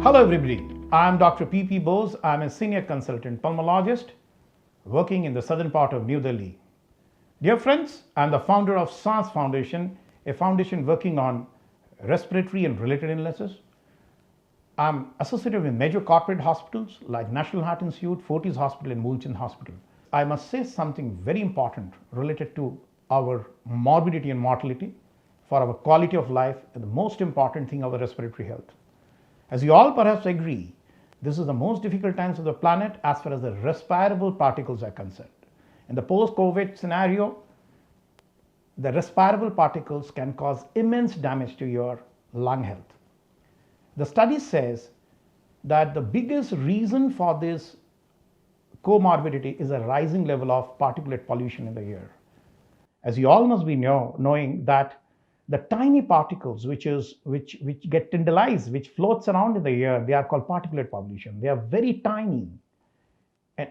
Hello everybody, I am Dr. P.P. Bose. I am a senior consultant pulmonologist working in the southern part of New Delhi. Dear friends, I am the founder of SANS Foundation, a foundation working on respiratory and related illnesses. I am associated with major corporate hospitals like National Heart Institute, Fortis Hospital and Mulchan Hospital. I must say something very important related to our morbidity and mortality, for our quality of life, and the most important thing, our respiratory health. As you all perhaps agree, this is the most difficult times of the planet as far as the respirable particles are concerned. In the post-COVID scenario, the respirable particles can cause immense damage to your lung health. The study says that the biggest reason for this comorbidity is a rising level of particulate pollution in the air. As you all must be knowing that the tiny particles which get tyndalized, which floats around in the air, they are called particulate pollution. They are very tiny.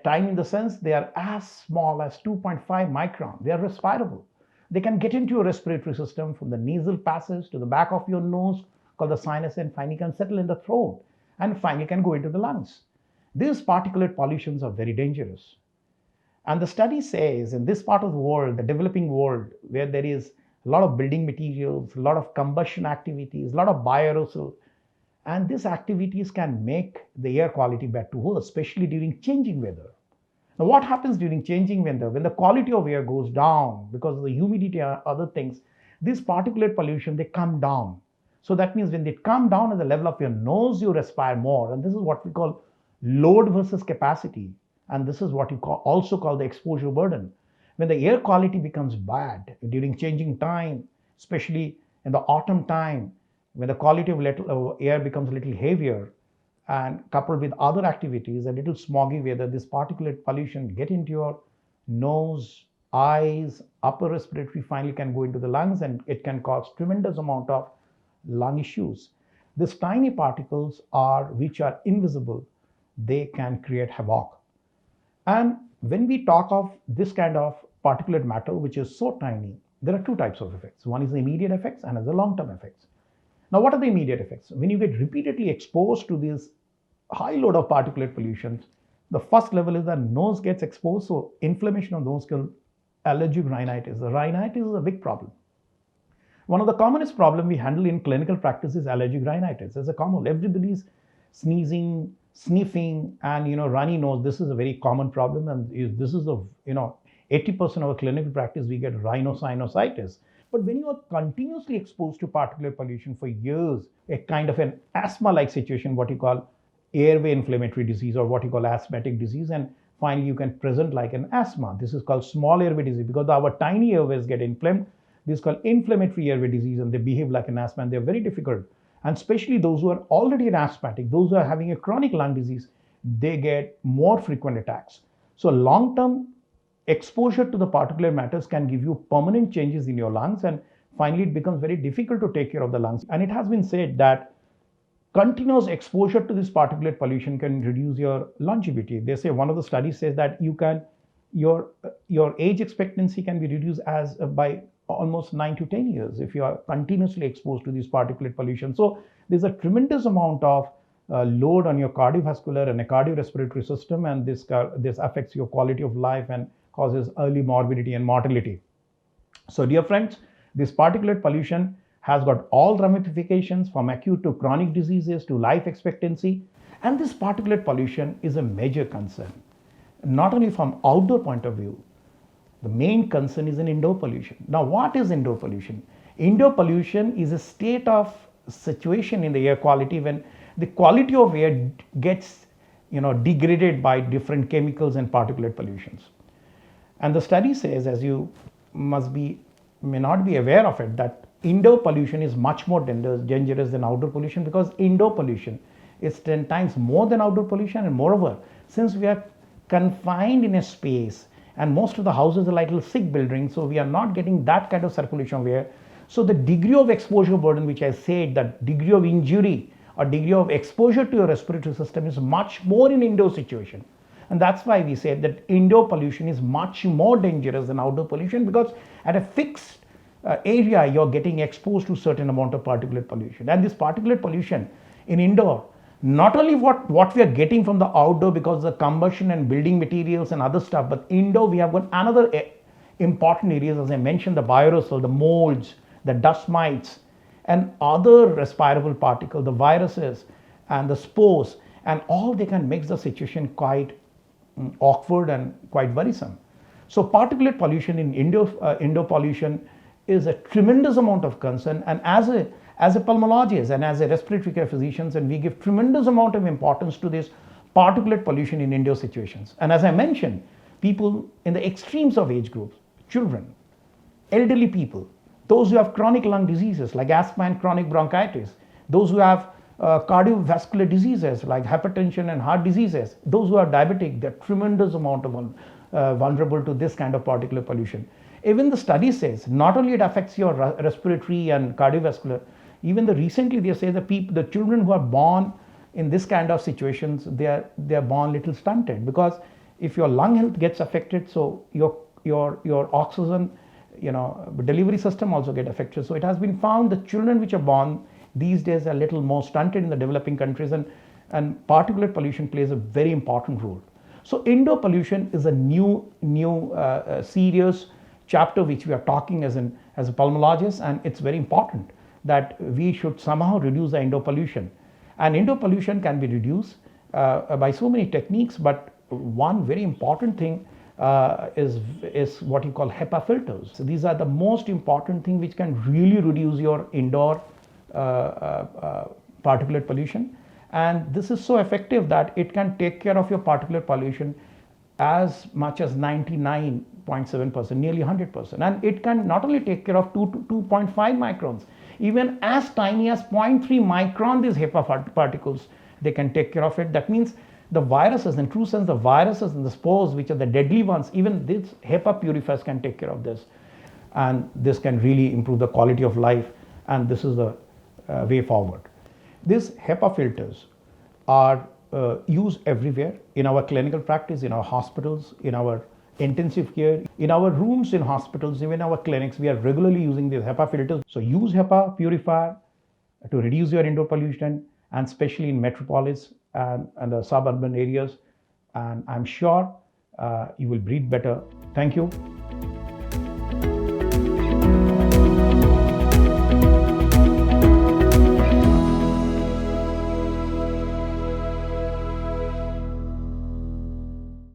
Tiny in the sense they are as small as 2.5 micron. They are respirable. They can get into your respiratory system from the nasal passage to the back of your nose, called the sinus, and finally can settle in the throat and finally can go into the lungs. These particulate pollutions are very dangerous. And the study says in this part of the world, the developing world, where there is a lot of building materials, a lot of combustion activities, a lot of bioaerosol, and these activities can make the air quality bad to worse, especially during changing weather. Now, what happens during changing weather? When the quality of air goes down because of the humidity or other things, this particulate pollution, they come down. So that means when they come down at the level of your nose, you respire more. And this is what we call load versus capacity. And this is what you also call the exposure burden. When the air quality becomes bad during changing time, especially in the autumn time, when the quality of air becomes a little heavier and coupled with other activities, a little smoggy weather, this particulate pollution get into your nose, eyes, upper respiratory, finally can go into the lungs, and it can cause tremendous amount of lung issues. These tiny particles which are invisible, they can create havoc. And when we talk of this kind of particulate matter, which is so tiny, there are two types of effects. One is the immediate effects and another long-term effects. Now, what are the immediate effects? When you get repeatedly exposed to this high load of particulate pollution, the first level is that nose gets exposed, so inflammation of nose called allergic rhinitis. The rhinitis is a big problem. One of the commonest problems we handle in clinical practice is allergic rhinitis. It's a common, everybody's sneezing, sniffing, and runny nose. This is a very common problem, and this is the 80% of our clinical practice we get rhinosinusitis. But when you are continuously exposed to particulate pollution for years, a kind of an asthma-like situation, what you call airway inflammatory disease or what you call asthmatic disease, and finally you can present like an asthma. This is called small airway disease because our tiny airways get inflamed. This is called inflammatory airway disease, and they behave like an asthma, and they're very difficult. And especially those who are already an asthmatic, those who are having a chronic lung disease, they get more frequent attacks. So long-term exposure to the particulate matters can give you permanent changes in your lungs, and finally it becomes very difficult to take care of the lungs. And it has been said that continuous exposure to this particulate pollution can reduce your longevity. They say one of the studies says that your age expectancy can be reduced by almost 9 to 10 years if you are continuously exposed to this particulate pollution. So there's a tremendous amount of load on your cardiovascular and a cardiorespiratory system, and this affects your quality of life and causes early morbidity and mortality. So dear friends, this particulate pollution has got all ramifications from acute to chronic diseases to life expectancy, and this particulate pollution is a major concern. Not only from outdoor point of view, the main concern is in indoor pollution. Now, what is indoor pollution? Indoor pollution is a state of situation in the air quality when the quality of air gets degraded by different chemicals and particulate pollutions. And the study says, as you may not be aware of it, that indoor pollution is much more dangerous than outdoor pollution, because indoor pollution is 10 times more than outdoor pollution. And moreover, since we are confined in a space and most of the houses are like little thick buildings, so we are not getting that kind of circulation of air. So the degree of exposure burden, which I said, that degree of injury or degree of exposure to your respiratory system is much more in indoor situation. And that's why we said that indoor pollution is much more dangerous than outdoor pollution, because at a fixed area you're getting exposed to certain amount of particulate pollution. And this particulate pollution in indoor not only what we are getting from the outdoor because of the combustion and building materials and other stuff, but indoor we have got another important areas, as I mentioned, the bioaerosol, the molds, the dust mites, and other respirable particles, the viruses and the spores, and all they can make the situation quite awkward and quite worrisome. So particulate pollution in indoor pollution is a tremendous amount of concern, and as a pulmonologist and as a respiratory care physicians, and we give tremendous amount of importance to this particulate pollution in indoor situations. And as I mentioned, people in the extremes of age groups, children, elderly people, those who have chronic lung diseases like asthma and chronic bronchitis, those who have cardiovascular diseases like hypertension and heart diseases, those who are diabetic, they're tremendous amount of vulnerable to this kind of particulate pollution. Even the study says not only it affects your respiratory and cardiovascular, even recently they say the children who are born in this kind of situations, they are born little stunted, because if your lung health gets affected, so your oxygen delivery system also get affected. So it has been found the children which are born these days are a little more stunted in the developing countries, and particulate pollution plays a very important role. So indoor pollution is a new serious chapter which we are talking as a pulmonologist, and it's very important that we should somehow reduce the indoor pollution. And indoor pollution can be reduced by so many techniques, but one very important thing is what you call HEPA filters. So these are the most important thing which can really reduce your indoor particulate pollution, and this is so effective that it can take care of your particulate pollution as much as 99.7%, nearly 100%, and it can not only take care of 2 to 2.5 microns, even as tiny as 0.3 micron these HEPA particles, they can take care of it. That means the viruses, in true sense, the viruses and the spores, which are the deadly ones, even these HEPA purifiers can take care of this, and this can really improve the quality of life, and this is the way forward. These HEPA filters are used everywhere in our clinical practice, in our hospitals, in our intensive care, in our rooms in hospitals, even our clinics. We are regularly using these HEPA filters. So use HEPA purifier to reduce your indoor pollution, and especially in metropolis and the suburban areas, and I'm sure you will breathe better. Thank you.